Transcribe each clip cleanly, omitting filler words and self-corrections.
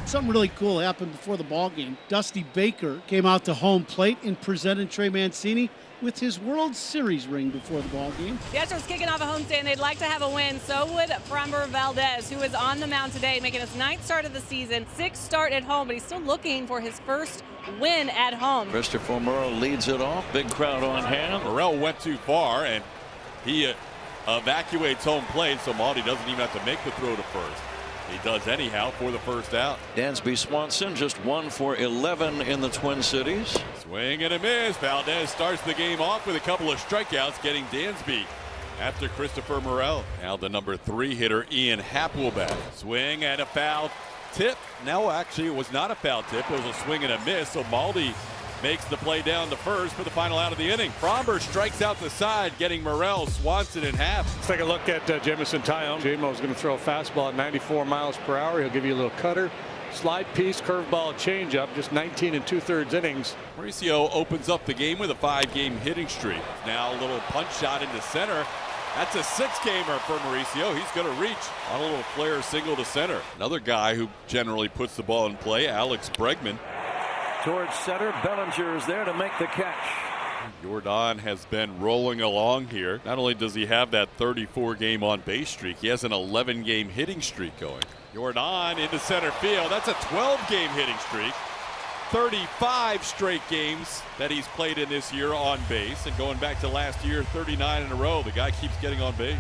Something really cool happened before the ball game. Dusty Baker came out to home plate and presented Trey Mancini with his World Series ring before the ball game. The Astros kicking off a homestand. They'd like to have a win. So would Framber Valdez, who is on the mound today, making his 9th start of the season, 6th start at home, but he's still looking for his first win at home. Christopher Morel leads it off. Big crowd on hand. Morel went too far, and he evacuates home plate, so Maldi doesn't even have to make the throw to first. He does anyhow for the first out. Dansby Swanson just 1 for 11 in the Twin Cities. Swing and a miss. Valdez starts the game off with a couple of strikeouts, getting Dansby after Christopher Morel. Now the number 3 hitter, Ian Happ, will bat. Swing and a foul tip. No, actually, it was not a foul tip. It was a swing and a miss. So Maldi makes the play down to first for the final out of the inning. Framber strikes out the side, getting Morel, Swanson, and Happ. Let's take a look at Jamison Tyone. J-Mo's going to throw a fastball at 94 miles per hour. He'll give you a little cutter, slide piece, curveball, changeup. Just 19 2/3 innings. Mauricio opens up the game with a 5-game hitting streak. Now a little punch shot into center. That's a 6-gamer for Mauricio. He's going to reach on a little flare single to center. Another guy who generally puts the ball in play, Alex Bregman. Towards center, Bellinger is there to make the catch. Jordan has been rolling along here. Not only does he have that 34-game on-base streak, he has an 11-game hitting streak going. Jordan into center field. That's a 12-game hitting streak. 35 straight games that he's played in this year on base, and going back to last year, 39 in a row. The guy keeps getting on base.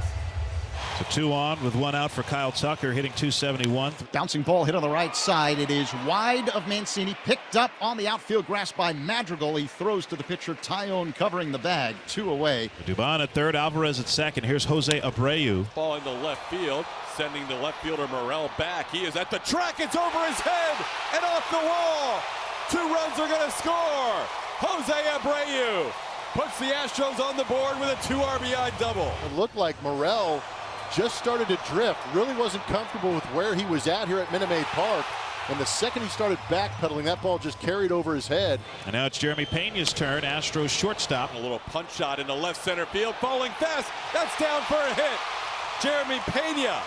So 2 on with 1 out for Kyle Tucker, hitting .271. Bouncing ball hit on the right side. It is wide of Mancini, picked up on the outfield grass by Madrigal. He throws to the pitcher, Tyone covering the bag. 2 away. Dubon at third, Alvarez at second. Here's Jose Abreu. Ball in the left field, sending the left fielder Morel back. He is at the track. It's over his head and off the wall. 2 runs are going to score. Jose Abreu puts the Astros on the board with a 2 RBI double. It looked like Morel just started to drift, really wasn't comfortable with where he was at here at Minute Maid Park. And the second he started backpedaling, that ball just carried over his head. And now it's Jeremy Pena's turn, Astros shortstop. A little punch shot in the left center field, falling fast. That's down for a hit. Jeremy Pena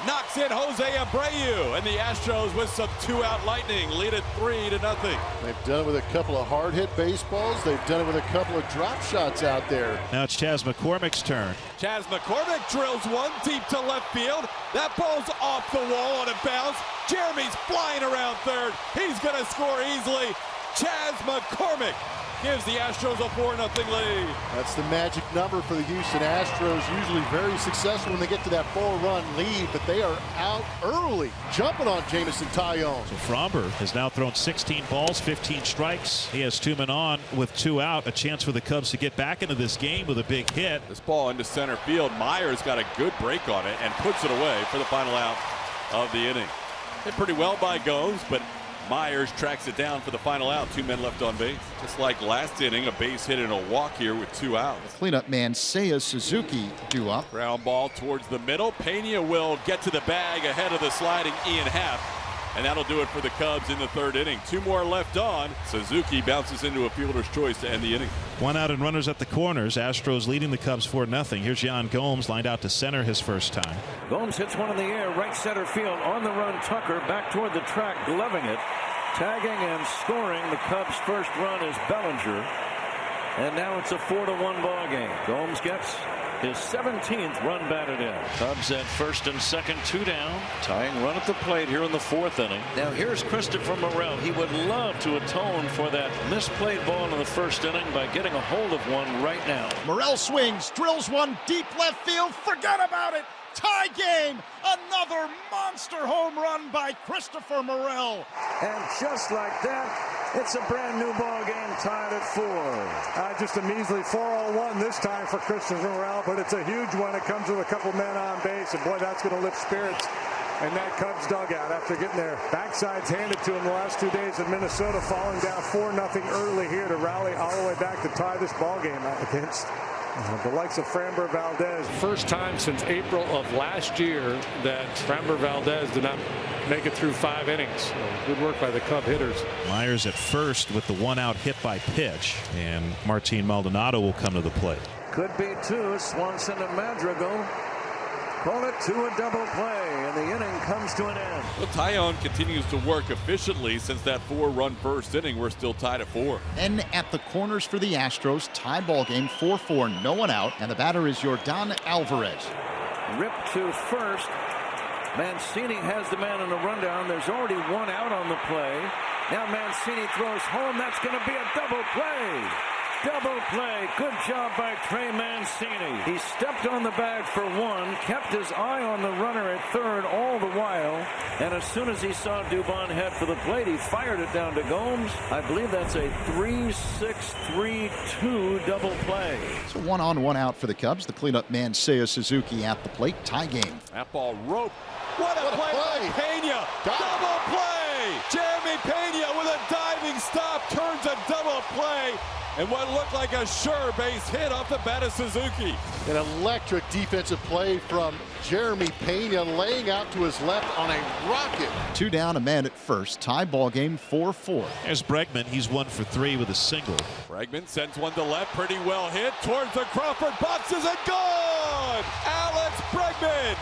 knocks in Jose Abreu, and the Astros with some 2-out lightning lead it 3-0. They've done it with a couple of hard hit baseballs. They've done it with a couple of drop shots out there. Now it's Chas McCormick's turn. Chas McCormick drills one deep to left field. That ball's off the wall on a bounce. Jeremy's flying around third. He's going to score easily. Chas McCormick gives the Astros a 4-0 lead. That's the magic number for the Houston Astros. Usually very successful when they get to that 4-run lead, but they are out early, jumping on Jamison Tyone. So Framber has now thrown 16 balls, 15 strikes. He has 2 men on with 2 out. A chance for the Cubs to get back into this game with a big hit. This ball into center field. Myers got a good break on it and puts it away for the final out of the inning. Hit pretty well by Gomes, but Myers tracks it down for the final out. 2 men left on base. Just like last inning, a base hit and a walk here with 2 outs. Cleanup man Seiya Suzuki due up. Ground ball towards the middle. Pena will get to the bag ahead of the sliding Ian Happ. And that'll do it for the Cubs in the 3rd inning. 2 more left on. Suzuki bounces into a fielder's choice to end the inning. 1 out and runners at the corners. Astros leading the Cubs 4-0. Here's Yan Gomes lined out to center his first time. Gomes hits one in the air, right center field. On the run, Tucker back toward the track, gloving it. Tagging and scoring the Cubs' first run is Bellinger. And now it's a 4-1 ball game. Gomes gets his 17th run batted in. Cubs at first and second, 2 down. Tying run at the plate here in the 4th inning. Now here's Christopher Morel. He would love to atone for that misplayed ball in the 1st inning by getting a hold of one right now. Morel swings, drills one deep left field. Forget about it. Tie game. Another monster home run by Christopher Morel. And just like that, it's a brand new ball game, tied at 4. Just a measly 4-0-1 this time for Christopher Morel, but it's a huge one. It comes with a couple men on base, and boy, that's going to lift spirits. And that Cubs dugout, after getting their backsides handed to them the last 2 days in Minnesota, falling down 4-0 early here to rally all the way back to tie this ball game against the likes of Framber Valdez. First time since April of last year that Framber Valdez did not make it through 5 innings. So good work by the Cub hitters. Myers at first with the 1-out hit by pitch, and Martin Maldonado will come to the plate. Could be 2. Swanson and Madrigal. Call it to a double play, and the inning comes to an end. Well, Taillon continues to work efficiently since that 4-run first inning. We're still tied at 4. And at the corners for the Astros, tie ball game, 4-4, no one out, and the batter is Yordan Alvarez. Ripped to first. Mancini has the man on the rundown. There's already one out on the play. Now Mancini throws home. That's going to be a double play. Double play. Good job by Trey Mancini. He stepped on the bag for one, kept his eye on the runner at third all the while, and as soon as he saw Dubon head for the plate, he fired it down to Gomes. I believe that's a 3-6-3-2 double play. So 1 on, 1 out for the Cubs. The cleanup man, Seiya Suzuki, at the plate. Tie game. That ball roped. What a play by Pena. Double play. Jeremy Pena with a diving stop turns a double play. And what looked like a sure base hit off the bat of Suzuki. An electric defensive play from Jeremy Pena, laying out to his left on a rocket. 2 down, a man at first. Tie ball game, 4-4. There's Bregman. He's 1 for 3 with a single. Bregman sends one to left, pretty well hit towards the Crawford boxes and gone. Alex Bregman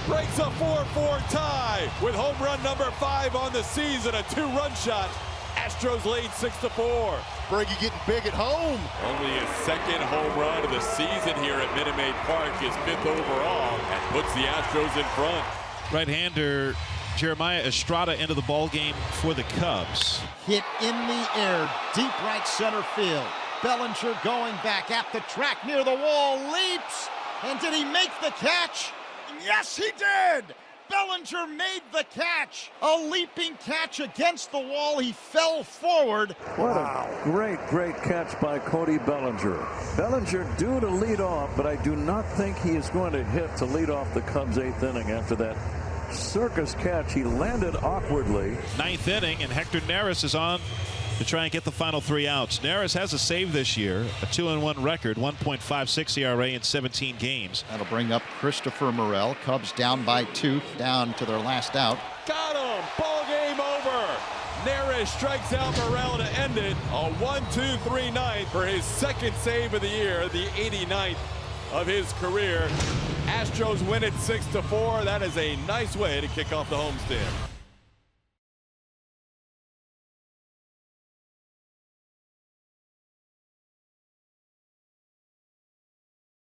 breaks a 4-4 tie with home run number 5 on the season, a 2-run shot. Astros lead 6-4. Breggy getting big at home. Only his 2nd home run of the season here at Minute Maid Park, his 5th overall, and puts the Astros in front. Right-hander Jeremiah Estrada into the ball game for the Cubs. Hit in the air, deep right center field. Bellinger going back at the track near the wall, leaps, and did he make the catch? Yes, he did! Bellinger made the catch. A leaping catch against the wall. He fell forward. What a great catch by Cody Bellinger. Bellinger due to lead off, but I do not think he is going to hit to lead off the Cubs' 8th inning after that circus catch. He landed awkwardly. 9th inning, and Hector Neris is on to try and get the final 3 outs. Neris has a save this year, a 2-1 record, 1.56 ERA in 17 games. That'll bring up Christopher Morel. Cubs down by 2, down to their last out. Got him. Ball game over. Neris strikes out Morel to end it. A 1-2-3 ninth for his 2nd save of the year, the 89th of his career. Astros win it 6-4. That is a nice way to kick off the homestand.